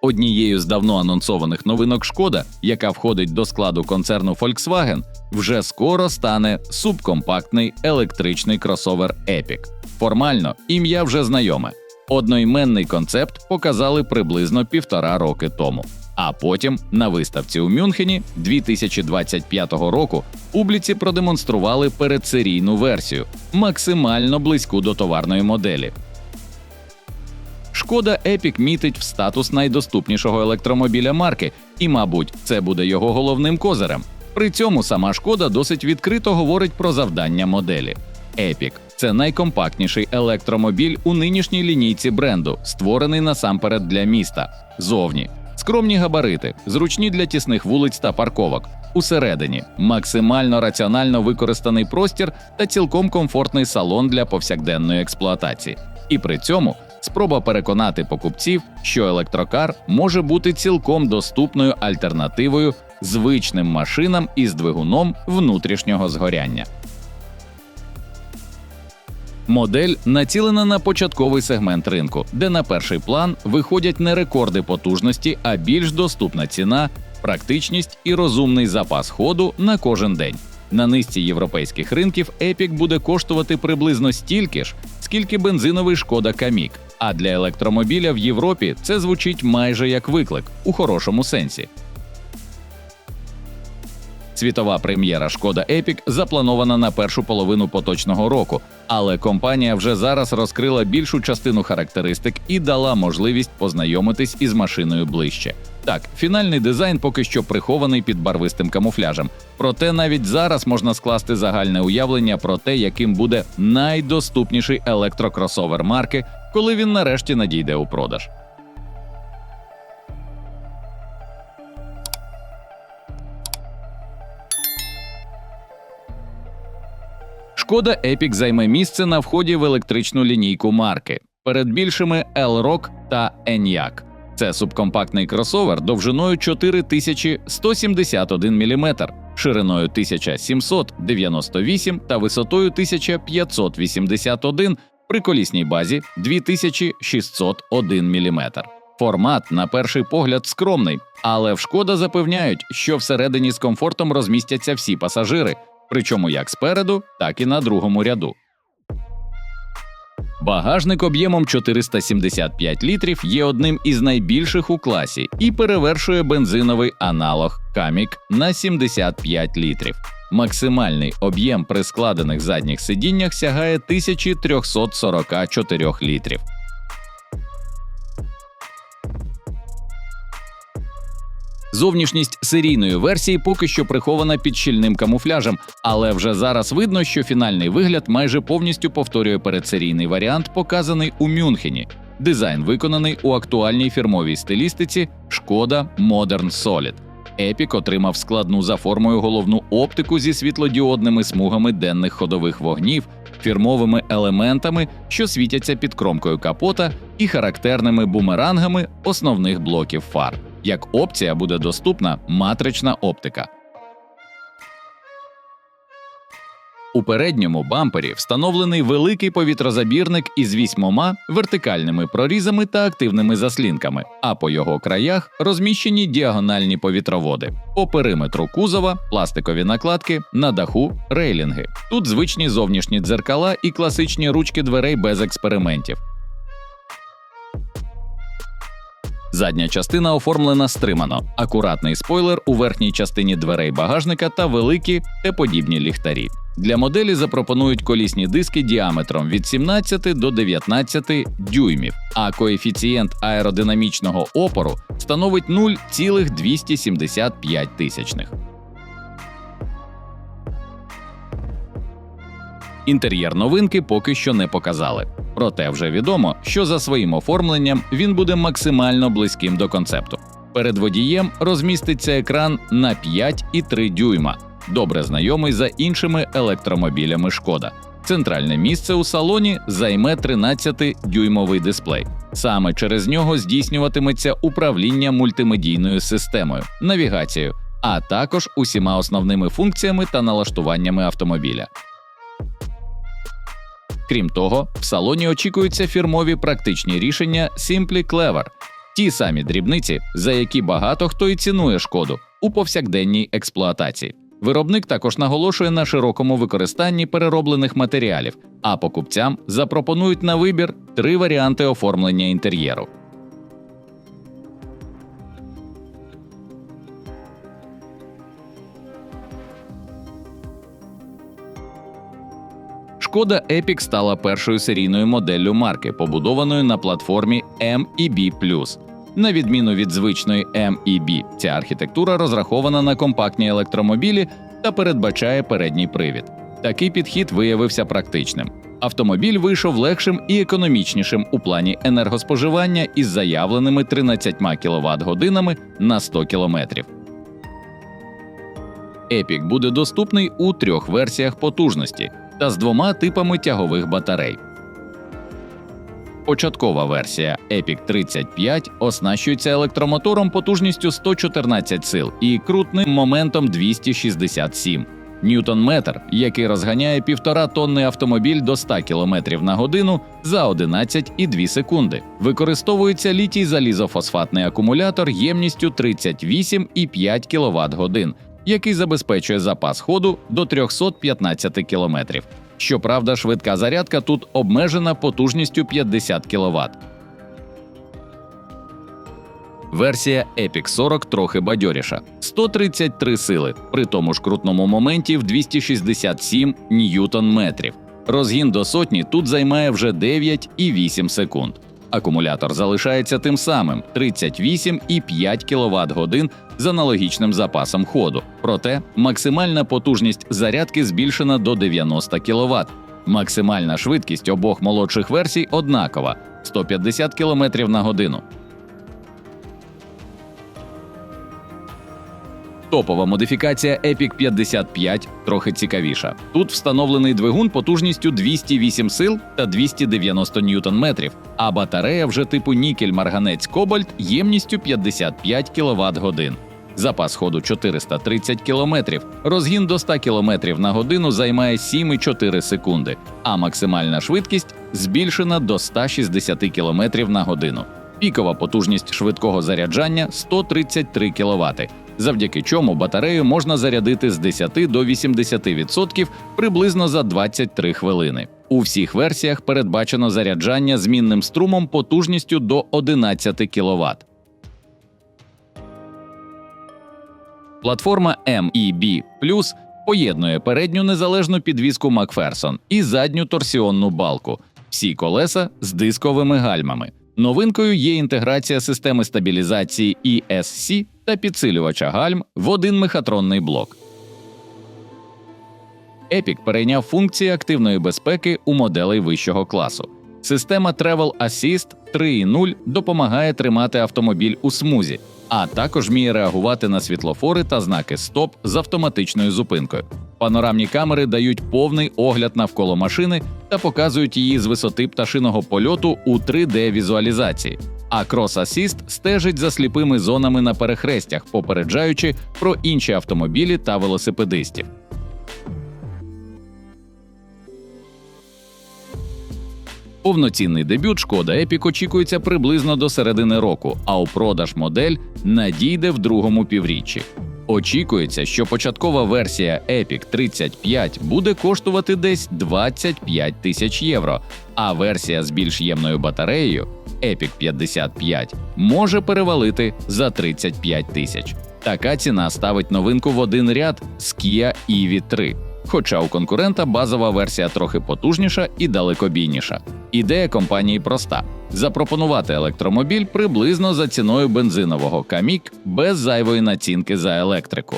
Однією з давно анонсованих новинок Шкода, яка входить до складу концерну Volkswagen, вже скоро стане субкомпактний електричний кросовер Epic. Формально ім'я вже знайоме. Одноіменний концепт показали приблизно 1,5 роки тому. А потім на виставці у Мюнхені 2025 року публіці продемонстрували передсерійну версію, максимально близьку до товарної моделі. Шкода Epic мітить в статус найдоступнішого електромобіля марки, і, мабуть, це буде його головним козирем. При цьому сама Шкода досить відкрито говорить про завдання моделі. Epic – це найкомпактніший електромобіль у нинішній лінійці бренду, створений насамперед для міста. Зовні – скромні габарити, зручні для тісних вулиць та парковок. Усередині – максимально раціонально використаний простір та цілком комфортний салон для повсякденної експлуатації. І при цьому спроба переконати покупців, що електрокар може бути цілком доступною альтернативою звичним машинам із двигуном внутрішнього згоряння. Модель націлена на початковий сегмент ринку, де на перший план виходять не рекорди потужності, а більш доступна ціна, практичність і розумний запас ходу на кожен день. На низці європейських ринків Epic буде коштувати приблизно стільки ж, скільки бензиновий Шкода Камік, а для електромобіля в Європі це звучить майже як виклик, у хорошому сенсі. Світова прем'єра Шкода Epic запланована на першу половину поточного року, але компанія вже зараз розкрила більшу частину характеристик і дала можливість познайомитись із машиною ближче. Так, фінальний дизайн поки що прихований під барвистим камуфляжем, проте навіть зараз можна скласти загальне уявлення про те, яким буде найдоступніший електрокросовер марки, коли він нарешті надійде у продаж. Шкода Epic займе місце на вході в електричну лінійку марки, перед більшими Elroq та Enyaq. Це субкомпактний кросовер довжиною 4171 мм, шириною 1798 та висотою 1581 при колісній базі 2601 мм. Формат, на перший погляд, скромний, але в Шкода запевняють, що всередині з комфортом розмістяться всі пасажири, причому як спереду, так і на другому ряду. Багажник об'ємом 475 літрів є одним із найбільших у класі і перевершує бензиновий аналог Камік на 75 літрів. Максимальний об'єм при складених задніх сидіннях сягає 1344 літрів. Зовнішність серійної версії поки що прихована під щільним камуфляжем, але вже зараз видно, що фінальний вигляд майже повністю повторює передсерійний варіант, показаний у Мюнхені. Дизайн виконаний у актуальній фірмовій стилістиці Шкода Modern Solid. Epic отримав складну за формою головну оптику зі світлодіодними смугами денних ходових вогнів, фірмовими елементами, що світяться під кромкою капота, і характерними бумерангами основних блоків фар. Як опція буде доступна матрична оптика. У передньому бампері встановлений великий повітрозабірник із 8 вертикальними прорізами та активними заслінками, а по його краях розміщені діагональні повітроводи. По периметру кузова – пластикові накладки, на даху – рейлінги. Тут звичні зовнішні дзеркала і класичні ручки дверей без експериментів. Задня частина оформлена стримано, акуратний спойлер у верхній частині дверей багажника та великі Т-подібні ліхтарі. Для моделі запропонують колісні диски діаметром від 17 до 19 дюймів, а коефіцієнт аеродинамічного опору становить 0,275. Інтер'єр новинки поки що не показали. Проте вже відомо, що за своїм оформленням він буде максимально близьким до концепту. Перед водієм розміститься екран на 5,3 дюйма, добре знайомий за іншими електромобілями Шкода. Центральне місце у салоні займе 13-дюймовий дисплей. Саме через нього здійснюватиметься управління мультимедійною системою, навігацією, а також усіма основними функціями та налаштуваннями автомобіля. Крім того, в салоні очікуються фірмові практичні рішення Simply Clever. Ті самі дрібниці, за які багато хто і цінує шкоду у повсякденній експлуатації. Виробник також наголошує на широкому використанні перероблених матеріалів, а покупцям запропонують на вибір 3 варіанти оформлення інтер'єру. Шкода Epiq стала першою серійною моделлю марки, побудованою на платформі MEB+. На відміну від звичної MEB, ця архітектура розрахована на компактні електромобілі та передбачає передній привід. Такий підхід виявився практичним. Автомобіль вийшов легшим і економічнішим у плані енергоспоживання із заявленими 13 кВт-годинами на 100 км. Epiq буде доступний у 3 версіях потужності та з 2 типами тягових батарей. Початкова версія Epiq 35 оснащується електромотором потужністю 114 сил і крутним моментом 267 Ньютон-метр, який розганяє 1,5-тонний автомобіль до 100 км на годину за 11,2 секунди. Використовується літій-залізофосфатний акумулятор ємністю 38,5 кВт-годин, який забезпечує запас ходу до 315 км. Щоправда, швидка зарядка тут обмежена потужністю 50 кВт. Версія Epiq 40 трохи бадьоріша – 133 сили, при тому ж крутному моменті в 267 Ньютон-метрів. Розгін до сотні тут займає вже 9,8 секунд. Акумулятор залишається тим самим – 38,5 кВт-годин з аналогічним запасом ходу. Проте максимальна потужність зарядки збільшена до 90 кВт. Максимальна швидкість обох молодших версій однакова – 150 км на годину. Топова модифікація Epiq 55 трохи цікавіша. Тут встановлений двигун потужністю 208 сил та 290 Ньютон-метрів, а батарея вже типу нікель-марганець-кобальт ємністю 55 кВт-годин. Запас ходу 430 км, розгін до 100 км на годину займає 7,4 секунди, а максимальна швидкість збільшена до 160 км на годину. Пікова потужність швидкого заряджання – 133 кВт, завдяки чому батарею можна зарядити з 10 до 80% приблизно за 23 хвилини. У всіх версіях передбачено заряджання змінним струмом потужністю до 11 кВт. Платформа MEB+ поєднує передню незалежну підвіску Макферсон і задню торсіонну балку. Всі колеса з дисковими гальмами. Новинкою є інтеграція системи стабілізації ESC та підсилювача гальм в один мехатронний блок. Epiq перейняв функції активної безпеки у моделей вищого класу. Система Travel Assist 3.0 допомагає тримати автомобіль у смузі, а також вміє реагувати на світлофори та знаки «Стоп» з автоматичною зупинкою. Панорамні камери дають повний огляд навколо машини та показують її з висоти пташиного польоту у 3D-візуалізації. А Cross Assist стежить за сліпими зонами на перехрестях, попереджаючи про інші автомобілі та велосипедистів. Повноцінний дебют Шкода Epiq очікується приблизно до середини року, а у продаж модель надійде в другому півріччі. Очікується, що початкова версія Epiq 35 буде коштувати десь 25 тисяч євро, а версія з більш ємною батареєю Epiq 55 може перевалити за 35 тисяч. Така ціна ставить новинку в один ряд з Kia EV3. Хоча у конкурента базова версія трохи потужніша і далекобійніша. Ідея компанії проста – запропонувати електромобіль приблизно за ціною бензинового Kamiq без зайвої націнки за електрику.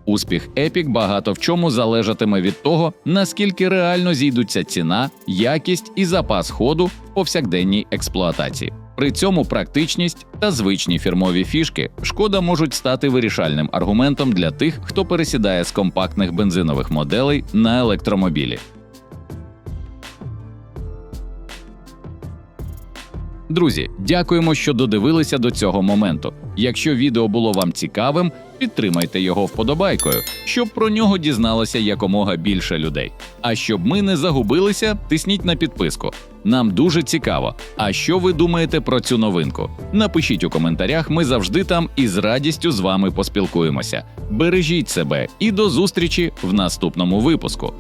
Успіх Epiq багато в чому залежатиме від того, наскільки реально зійдуться ціна, якість і запас ходу в повсякденній експлуатації. При цьому практичність та звичні фірмові фішки Шкода можуть стати вирішальним аргументом для тих, хто пересідає з компактних бензинових моделей на електромобілі. Друзі, дякуємо, що додивилися до цього моменту. Якщо відео було вам цікавим, підтримайте його вподобайкою, щоб про нього дізналося якомога більше людей. А щоб ми не загубилися, тисніть на підписку. Нам дуже цікаво. А що ви думаєте про цю новинку? Напишіть у коментарях, ми завжди там і з радістю з вами поспілкуємося. Бережіть себе і до зустрічі в наступному випуску.